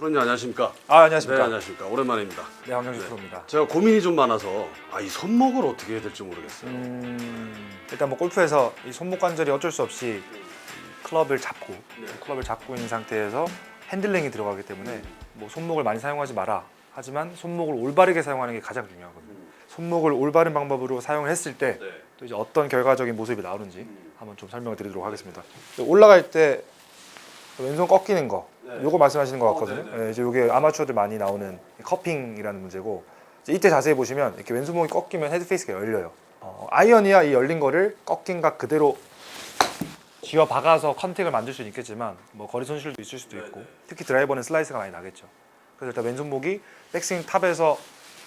프로님 안녕하십니까? 안녕하십니까. 네, 안녕하십니까? 오랜만입니다. 네, 황경식 프로입니다. 제가 고민이 좀 많아서 이 손목을 어떻게 해야 될지 모르겠어요. 일단 뭐 골프에서 이 손목 관절이 어쩔 수 없이 클럽을 잡고 있는 상태에서 핸들링이 들어가기 때문에 뭐 손목을 많이 사용하지 마라. 하지만 손목을 올바르게 사용하는 게 가장 중요하거든요. 손목을 올바른 방법으로 사용을 했을 때 또 이제 어떤 결과적인 모습이 나오는지 한번 좀 설명을 드리도록 하겠습니다. 올라갈 때 왼손 꺾이는 거, 요거 말씀하시는 것 같거든요. 네, 이제 요게 아마추어들 많이 나오는 커핑이라는 문제고, 이제 이때 자세히 보시면 이렇게 왼손목이 꺾이면 헤드 페이스가 열려요. 아이언이야 이 열린 거를 꺾인 각 그대로 쥐어 박아서 컨택을 만들 수는 있겠지만 뭐 거리 손실도 있을 수도 있고, 특히 드라이버는 슬라이스가 많이 나겠죠. 그래서 일단 왼손목이 백스윙 탑에서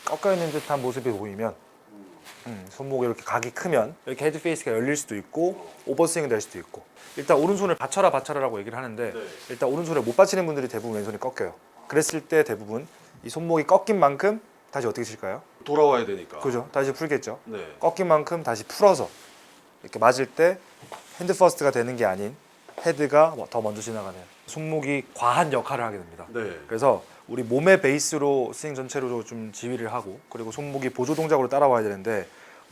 꺾여 있는 듯한 모습이 보이면, 손목이 이렇게 각이 크면 이렇게 헤드 페이스가 열릴 수도 있고 오버스윙이 될 수도 있고, 일단 오른손을 받쳐라라고 얘기를 하는데, 일단 오른손을 못 받치는 분들이 대부분 왼손이 꺾여요. 그랬을 때 대부분 이 손목이 꺾인 만큼 다시 어떻게 칠까요? 돌아와야 되니까. 그죠? 다시 풀겠죠. 네. 꺾인 만큼 다시 풀어서 이렇게 맞을 때 핸드 퍼스트가 되는 게 아닌 헤드가 더 먼저 지나가는, 손목이 과한 역할을 하게 됩니다. 네. 그래서 우리 몸의 베이스로 스윙 전체로 좀 지휘를 하고, 그리고 손목이 보조 동작으로 따라와야 되는데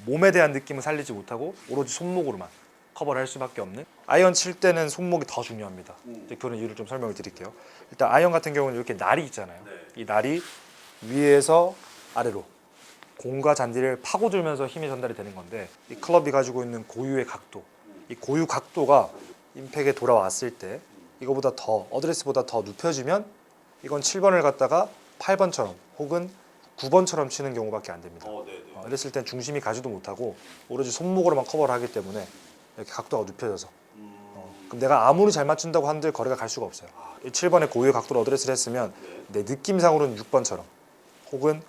몸에 대한 느낌을 살리지 못하고 오로지 손목으로만 커버를 할 수밖에 없는, 아이언 칠 때는 손목이 더 중요합니다. 이제 그런 이유를 좀 설명을 드릴게요. 일단 아이언 같은 경우는 이렇게 날이 있잖아요. 이 날이 위에서 아래로 공과 잔디를 파고들면서 힘이 전달이 되는 건데, 이 클럽이 가지고 있는 고유의 각도, 이 고유 각도가 임팩에 돌아왔을 때 이거보다 더, 어드레스보다 더 눕혀지면 이건 7번을 갖다가 8번처럼 혹은 9번처럼 치는 경우밖에 안 됩니다. 이랬을 땐 중심이 가지도 못하고 오로지 손목으로만 커버를 하기 때문에 이렇게 각도가 눕혀져서, 그럼 내가 아무리 잘 맞춘다고 한들 거리가 갈 수가 없어요. 이 7번의 고유의 각도로 어드레스를 했으면 내 느낌상으로는 6번처럼 혹은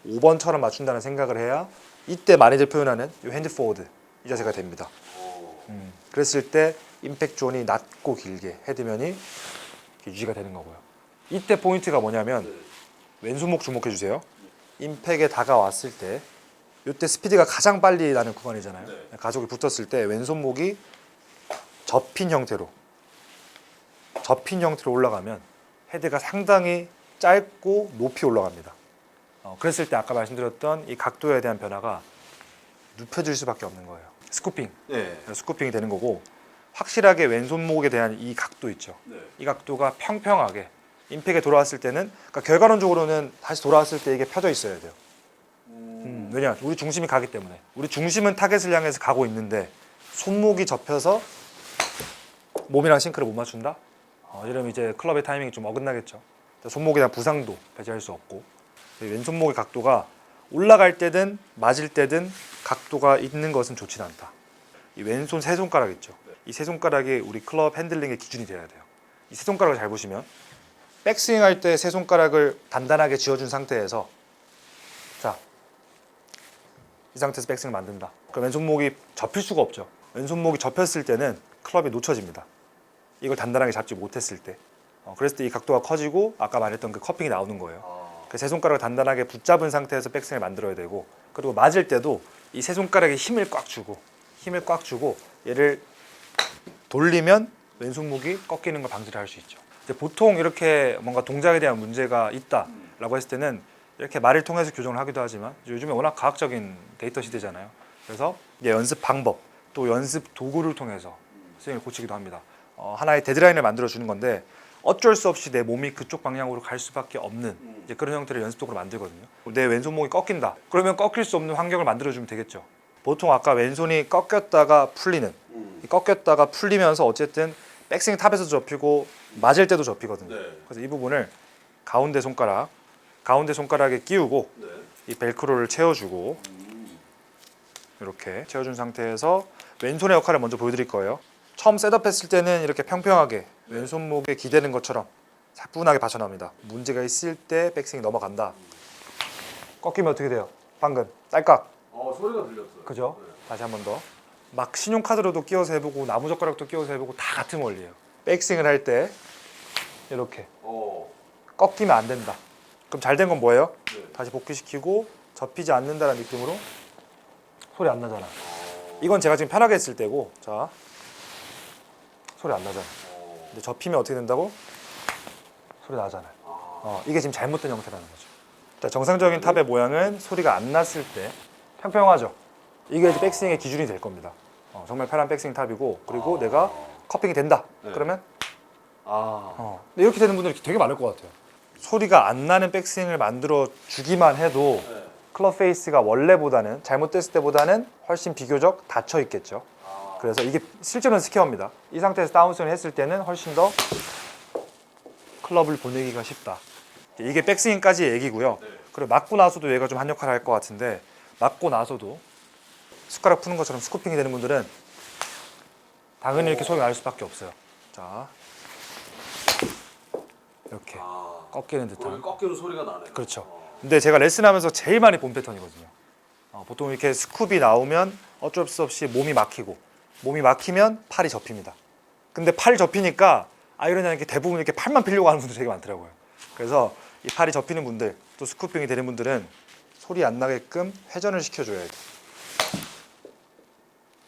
5번처럼 맞춘다는 생각을 해야 이때 많이들 표현하는 이 핸드 포워드, 이 자세가 됩니다. 그랬을 때 임팩 존이 낮고 길게 헤드면이 유지가 되는 거고요. 이때 포인트가 뭐냐면, 왼손목 주목해 주세요. 임팩에 다가왔을 때 이때 스피드가 가장 빨리 나는 구간이잖아요. 가속이 붙었을 때 왼손목이 접힌 형태로 올라가면 헤드가 상당히 짧고 높이 올라갑니다. 그랬을 때 아까 말씀드렸던 이 각도에 대한 변화가 눕혀질 수밖에 없는 거예요. 스쿠핑, 스쿠핑이 되는 거고, 확실하게 왼손목에 대한 이 각도 있죠. 이 각도가 평평하게 임팩에 돌아왔을 때는, 그러니까 결과론적으로는 다시 돌아왔을 때 이게 펴져 있어야 돼요. 왜냐? 우리 중심이 가기 때문에. 우리 중심은 타겟을 향해서 가고 있는데 손목이 접혀서 몸이랑 싱크를 못 맞춘다? 이러면 이제 클럽의 타이밍이 좀 어긋나겠죠. 손목에 대한 부상도 배제할 수 없고, 왼손목의 각도가 올라갈 때든 맞을 때든 각도가 있는 것은 좋진 않다. 이 왼손 세 손가락 있죠. 이 세 손가락이 우리 클럽 핸들링의 기준이 돼야 돼요. 이 세 손가락을 잘 보시면, 백스윙 할 때 세 손가락을 단단하게 쥐어준 상태에서, 자, 이 상태에서 백스윙을 만든다. 그럼 왼손목이 접힐 수가 없죠. 왼손목이 접혔을 때는 클럽이 놓쳐집니다. 이걸 단단하게 잡지 못했을 때. 그랬을 때 이 각도가 커지고 아까 말했던 그 커핑이 나오는 거예요. 그 세 손가락을 단단하게 붙잡은 상태에서 백스윙을 만들어야 되고, 그리고 맞을 때도 이 세 손가락에 힘을 꽉 주고 얘를 돌리면 왼손목이 꺾이는 걸 방지를 할 수 있죠. 보통 이렇게 뭔가 동작에 대한 문제가 있다라고 했을 때는 이렇게 말을 통해서 교정을 하기도 하지만, 요즘에 워낙 과학적인 데이터 시대잖아요. 그래서 이게 연습 방법, 또 연습 도구를 통해서 스윙을 고치기도 합니다. 하나의 데드라인을 만들어 주는 건데, 어쩔 수 없이 내 몸이 그쪽 방향으로 갈 수밖에 없는 이제 그런 형태를 연습 도구로 만들거든요. 내 왼손목이 꺾인다. 그러면 꺾일 수 없는 환경을 만들어 주면 되겠죠. 보통 아까 왼손이 꺾였다가 풀리는, 꺾였다가 풀리면서 어쨌든 백스윙 탑에서 접히고 맞을 때도 접히거든요. 그래서 이 부분을 가운데 손가락에 끼우고 이 벨크로를 채워주고, 이렇게 채워준 상태에서 왼손의 역할을 먼저 보여드릴 거예요. 처음 셋업했을 때는 이렇게 평평하게 왼손목에 기대는 것처럼 차분하게 받쳐납니다. 문제가 있을 때 백스윙이 넘어간다. 꺾이면 어떻게 돼요? 방금 딸깍. 소리가 들렸어요. 그죠? 다시 한 번 더. 막 신용카드로도 끼워서 해보고 나무젓가락도 끼워서 해보고 다 같은 원리예요. 백스윙을 할 때 이렇게 꺾이면 안 된다. 그럼 잘 된 건 뭐예요? 다시 복귀시키고 접히지 않는다는 느낌으로 소리 안 나잖아. 이건 제가 지금 편하게 했을 때고, 자, 소리 안 나잖아. 근데 접히면 어떻게 된다고? 소리 나잖아요. 이게 지금 잘못된 형태라는 거죠. 자, 정상적인 탑의 모양은 소리가 안 났을 때 평평하죠. 이게 이제 백스윙의 기준이 될 겁니다. 정말 편한 백스윙 탑이고, 그리고 내가 커핑이 된다. 네. 그러면 네. 이렇게 되는 분들이 되게 많을 것 같아요. 소리가 안 나는 백스윙을 만들어 주기만 해도 네. 클럽 페이스가 원래보다는 잘못됐을 때보다는 훨씬 비교적 닫혀 있겠죠. 그래서 이게 실제로는 스퀘어입니다. 이 상태에서 다운스윙을 했을 때는 훨씬 더 클럽을 보내기가 쉽다. 이게 백스윙까지의 얘기고요. 그리고 맞고 나서도 얘가 좀 한 역할을 할 것 같은데, 맞고 나서도 숟가락 푸는 것처럼 스쿠핑이 되는 분들은 당연히 이렇게 소리가 날 수밖에 없어요. 자, 이렇게 꺾이는 듯한. 꺾이는 소리가 나네. 그렇죠. 근데 제가 레슨하면서 제일 많이 본 패턴이거든요. 보통 이렇게 스쿱이 나오면 어쩔 수 없이 몸이 막히고, 몸이 막히면 팔이 접힙니다. 근데 팔이 접히니까 아이러니하게 이렇게 대부분 이렇게 팔만 피려고 하는 분들이 되게 많더라고요. 그래서 이 팔이 접히는 분들, 또 스쿠핑이 되는 분들은 소리 안 나게끔 회전을 시켜줘야 돼요.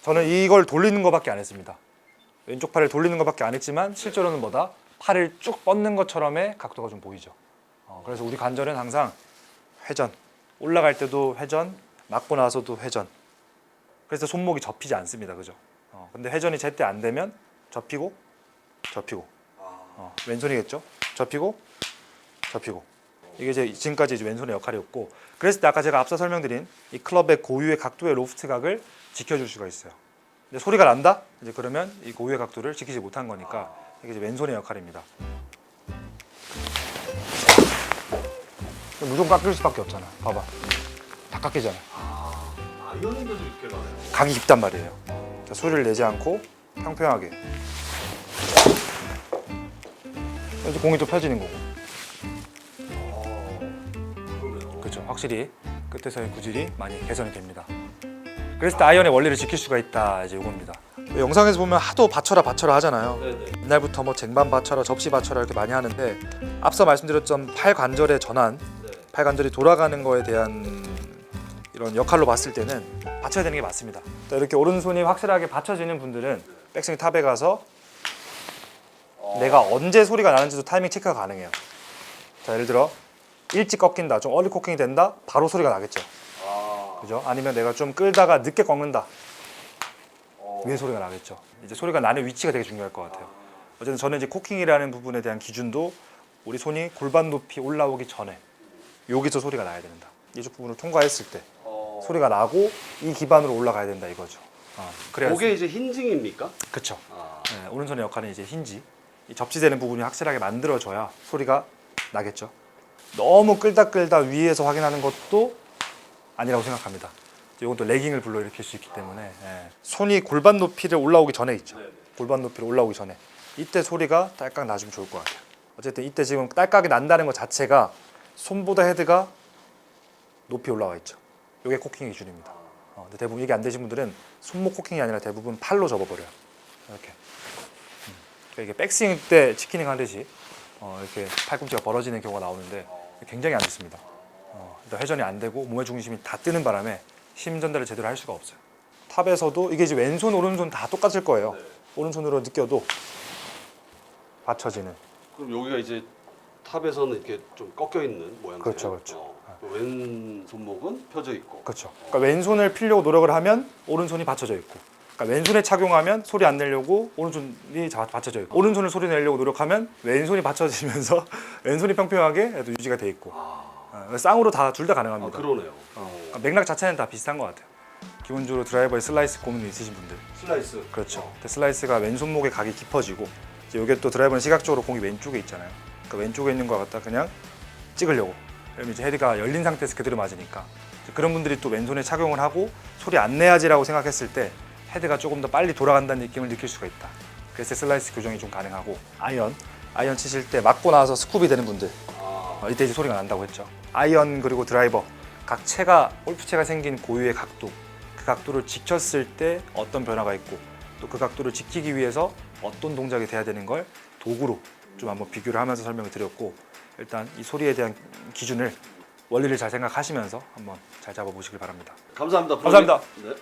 저는 이걸 돌리는 것밖에 안 했습니다. 왼쪽 팔을 돌리는 것밖에 안 했지만 실제로는 뭐다? 팔을 쭉 뻗는 것처럼의 각도가 좀 보이죠. 그래서 우리 관절은 항상 회전, 올라갈 때도 회전, 맞고 나서도 회전. 그래서 손목이 접히지 않습니다, 그죠? 근데 회전이 제때 안 되면 접히고, 접히고. 왼손이겠죠? 접히고, 접히고. 이게 이제 지금까지 이제 왼손의 역할이었고, 그랬을 때 아까 제가 앞서 설명드린 이 클럽의 고유의 각도의 로프트 각을 지켜줄 수가 있어요. 근데 소리가 난다? 이제 그러면 이 고유의 각도를 지키지 못한 거니까 이게 이제 왼손의 역할입니다. 무조건 깎일 수밖에 없잖아. 봐봐, 다 깎이잖아. 아이언인데도 이렇게 가네요. 각이 깊단 말이에요. 자, 소리를 내지 않고 평평하게. 이제 공이 또 펴지는 거고. 그러네요. 그렇죠. 확실히 끝에서의 구질이 많이 개선이 됩니다. 그래서 때 아이언의 원리를 지킬 수가 있다. 이제 이겁니다. 영상에서 보면 하도 받쳐라 하잖아요. 네네. 옛날부터 뭐 쟁반 받쳐라, 접시 받쳐라 이렇게 많이 하는데, 앞서 말씀드렸던 팔 관절의 전환, 네. 팔 관절이 돌아가는 거에 대한 이런 역할로 봤을 때는 받쳐야 되는 게 맞습니다. 자, 이렇게 오른손이 확실하게 받쳐지는 분들은 백스윙 탑에 가서 내가 언제 소리가 나는지도 타이밍 체크가 가능해요. 자, 예를 들어 일찍 꺾인다, 좀 얼리 코킹이 된다, 바로 소리가 나겠죠. 그죠? 아니면 내가 좀 끌다가 늦게 꺾는다, 위에 소리가 나겠죠. 이제 소리가 나는 위치가 되게 중요할 것 같아요. 어쨌든 저는 이제 코킹이라는 부분에 대한 기준도 우리 손이 골반 높이 올라오기 전에 여기서 소리가 나야 된다. 이쪽 부분을 통과했을 때 소리가 나고 이 기반으로 올라가야 된다 이거죠. 그래야 그게 이제 힌징입니까? 그렇죠. 네, 오른손의 역할은 이제 힌지, 이 접지되는 부분이 확실하게 만들어져야 소리가 나겠죠. 너무 끌다 위에서 확인하는 것도 아니라고 생각합니다. 이건 또 레깅을 불러일으킬 수 있기 때문에 손이 골반 높이를 올라오기 전에 있죠. 골반 높이를 올라오기 전에 이때 소리가 딸깍 나주면 좋을 것 같아요. 어쨌든 이때 지금 딸깍이 난다는 것 자체가 손보다 헤드가 높이 올라와 있죠. 이게 코킹의 기준입니다. 근데 대부분 이게 안 되신 분들은 손목 코킹이 아니라 대부분 팔로 접어버려요. 이렇게. 그러니까 이게 백스윙 때 치키닝 하듯이 이렇게 팔꿈치가 벌어지는 경우가 나오는데 굉장히 안 좋습니다. 일단 회전이 안 되고 몸의 중심이 다 뜨는 바람에 힘 전달을 제대로 할 수가 없어요. 탑에서도 이게 이제 왼손 오른손 다 똑같을 거예요. 오른손으로 느껴도 받쳐지는. 그럼 여기가 이제 탑에서는 이렇게 좀 꺾여 있는 모양이에요. 그렇죠. 왼 손목은 펴져 있고. 그렇죠. 그러니까 왼손을 피려고 노력을 하면 오른손이 받쳐져 있고, 그러니까 왼손에 착용하면 소리 안 내려고 오른손이 받쳐져 있고, 오른손을 소리 내려고 노력하면 왼손이 받쳐지면서 왼손이 평평하게 유지가 돼 있고, 쌍으로 다 둘 다 가능합니다. 그러네요. 그러니까 맥락 자체는 다 비슷한 것 같아요. 기본적으로 드라이버에 슬라이스 고민 있으신 분들, 슬라이스. 그렇죠. 근데 슬라이스가 왼손목의 각이 깊어지고, 이제 이게 또 드라이버는 시각적으로 공이 왼쪽에 있잖아요. 그러니까 왼쪽에 있는 거 갖다 그냥 찍으려고. 그러면 이제 헤드가 열린 상태에서 그대로 맞으니까, 그런 분들이 또 왼손에 착용을 하고 소리 안 내야지라고 생각했을 때 헤드가 조금 더 빨리 돌아간다는 느낌을 느낄 수가 있다. 그래서 슬라이스 교정이 좀 가능하고, 아이언 치실 때 맞고 나서 스쿱이 되는 분들, 이때 이제 소리가 난다고 했죠. 아이언 그리고 드라이버 각 채가, 골프채가 생긴 고유의 각도, 그 각도를 지켰을 때 어떤 변화가 있고, 또 그 각도를 지키기 위해서 어떤 동작이 돼야 되는 걸 도구로 좀 한번 비교를 하면서 설명을 드렸고, 일단 이 소리에 대한 기준을, 원리를 잘 생각하시면서 한번 잘 잡아보시길 바랍니다. 감사합니다. 감사합니다. 네.